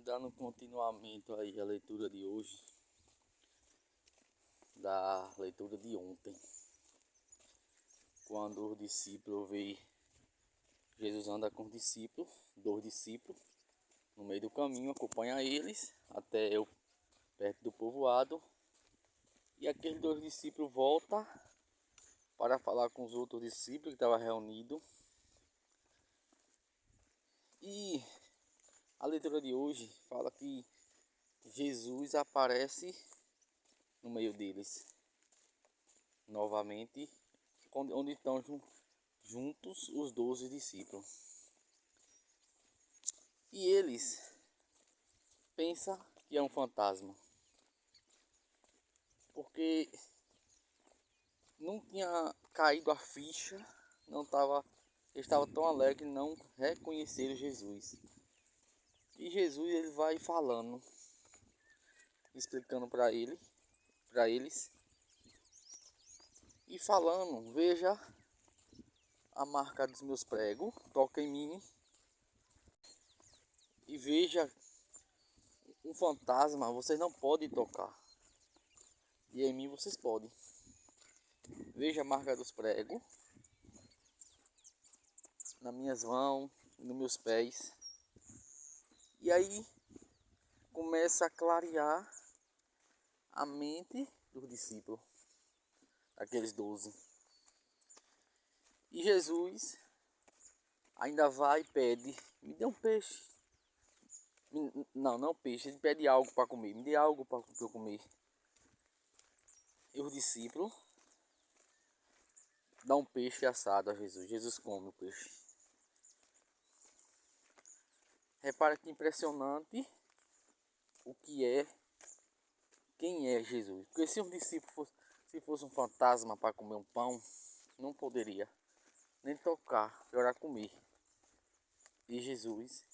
Dando continuamento aí a leitura de hoje, da leitura de ontem, quando o discípulo vê Jesus anda com os discípulos, dois discípulos, no meio do caminho, acompanha eles até perto do povoado, e aqueles dois discípulos voltam para falar com os outros discípulos que estavam reunidos. E a leitura de hoje fala que Jesus aparece no meio deles novamente, onde estão juntos os 12 discípulos. E eles pensam que é um fantasma, porque não tinha caído a ficha, eles estavam tão alegres, não reconheceram Jesus. E Jesus ele vai falando, explicando para eles, e falando: veja a marca dos meus pregos, toca em mim e veja um fantasma, vocês não podem tocar, e em mim vocês podem. Veja a marca dos pregos nas minhas mãos, nos meus pés. E aí começa a clarear a mente dos discípulos, aqueles 12. E Jesus ainda vai e pede: me dê um peixe. Não peixe, ele pede algo para comer, me dê algo para eu comer. E os discípulos dão um peixe assado a Jesus. Jesus come o peixe. Repara que impressionante o que é, quem é Jesus. Porque se um discípulo fosse um fantasma para comer um pão, não poderia nem tocar, era comer. E Jesus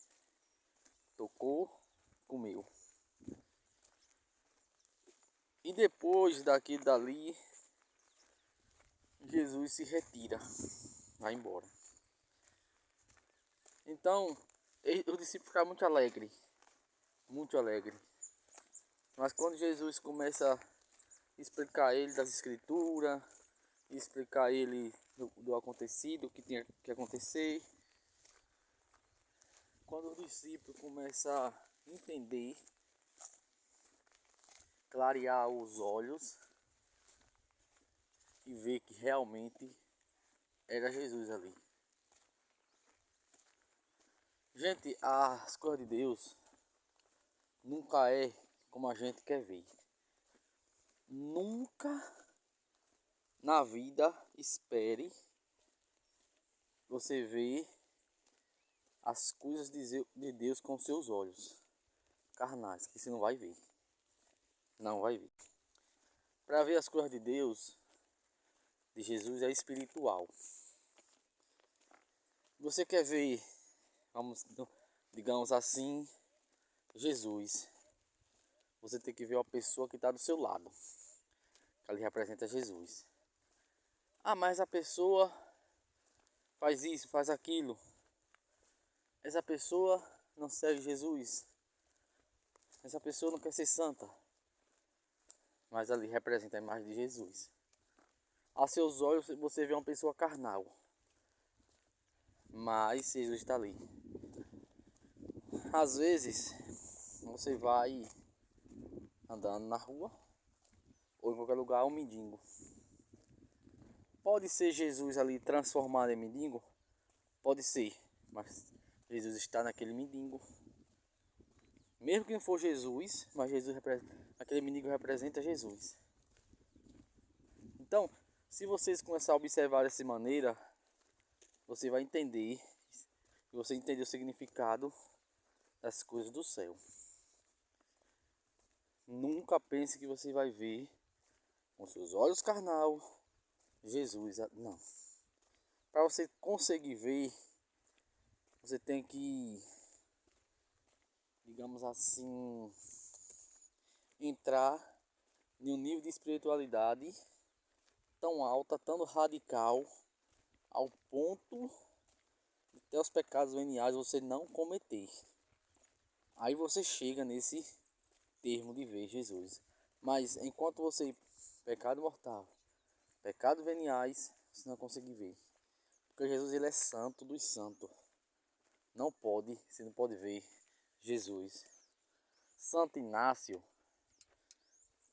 tocou, comeu. E depois dali, Jesus se retira, vai embora. Então, os discípulos ficaram muito alegres, muito alegres. Mas quando Jesus começa a explicar a ele das escrituras, explicar a ele do acontecido, o que tinha que acontecer, quando o discípulo começa a entender, clarear os olhos e ver que realmente era Jesus ali. Gente, as coisas de Deus nunca é como a gente quer ver. Nunca na vida espere você ver as coisas de Deus com seus olhos carnais, que você não vai ver. Não vai ver. Para ver as coisas de Deus, de Jesus, é espiritual. Você quer ver, digamos assim, Jesus. Você tem que ver uma pessoa que está do seu lado, que ali representa Jesus. Ah, mas a pessoa faz isso, faz aquilo. Essa pessoa não segue Jesus. Essa pessoa não quer ser santa. Mas ali representa a imagem de Jesus. Aos seus olhos você vê uma pessoa carnal, mas Jesus está ali. Às vezes você vai andando na rua ou em qualquer lugar, um mendigo. Pode ser Jesus ali transformado em mendigo? Pode ser, mas Jesus está naquele mendigo. Mesmo que não for Jesus, mas aquele mendigo representa Jesus. Então, se vocês começarem a observar dessa maneira, você vai entender, e você entender o significado das coisas do céu. Nunca pense que você vai ver com seus olhos carnal Jesus. Não. Para você conseguir ver, você tem que, digamos assim, entrar em um nível de espiritualidade tão alta, tão radical, ao ponto de até os pecados veniais você não cometer. Aí você chega nesse termo de ver Jesus. Mas enquanto você, pecado mortal, pecado veniais, você não consegue ver. Porque Jesus ele é santo dos santos. Não pode, você não pode ver Jesus. Santo Inácio,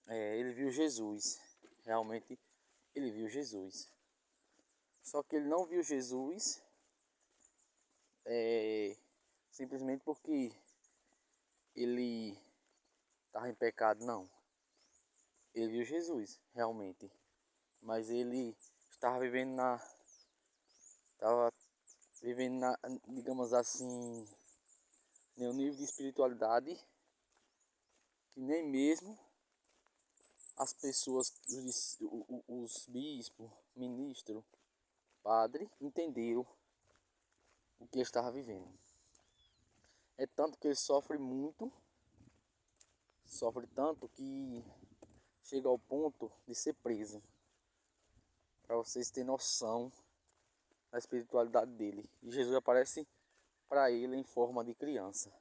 ele viu Jesus. Realmente ele viu Jesus. Só que ele não viu Jesus simplesmente porque ele estava em pecado, não. Ele viu Jesus, realmente. Mas ele estava vivendo estava vivendo digamos assim, em um nível de espiritualidade que nem mesmo as pessoas, os bispos, ministros, padre, entenderam o que ele estava vivendo. É tanto que ele sofre tanto que chega ao ponto de ser preso. Para vocês terem noção da espiritualidade dele. E Jesus aparece para ele em forma de criança.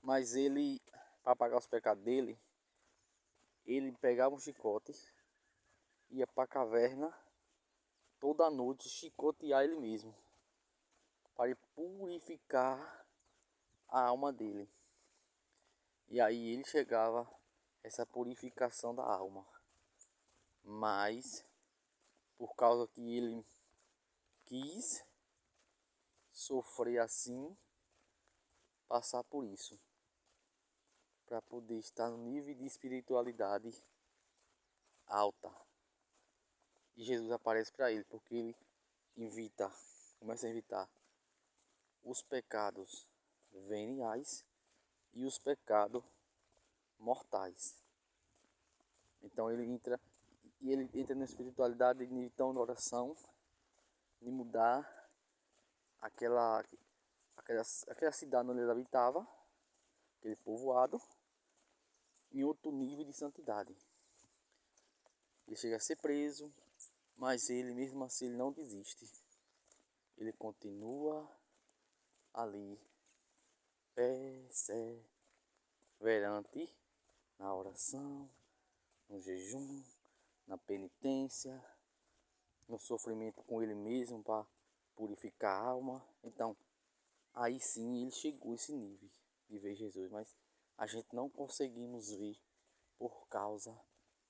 Mas ele, para pagar os pecados dele, ele pegava um chicote, ia para a caverna toda noite chicotear ele mesmo, para purificar a alma dele. E aí ele chegava a essa purificação da alma. Mas por causa que ele quis sofrer assim, passar por isso, para poder estar no nível de espiritualidade alta. E Jesus aparece para ele, porque ele começa a evitar os pecados veniais e os pecados mortais. Então ele entra na espiritualidade, então na oração, de mudar aquela cidade onde ele habitava, aquele povoado, em outro nível de santidade. Ele chega a ser preso, mas ele mesmo assim ele não desiste. Ele continua ali, perseverante na oração, no jejum, na penitência, no sofrimento com ele mesmo para purificar a alma. Então, aí sim ele chegou a esse nível de ver Jesus, mas a gente não conseguimos ver por causa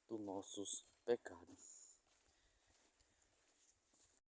dos nossos pecados.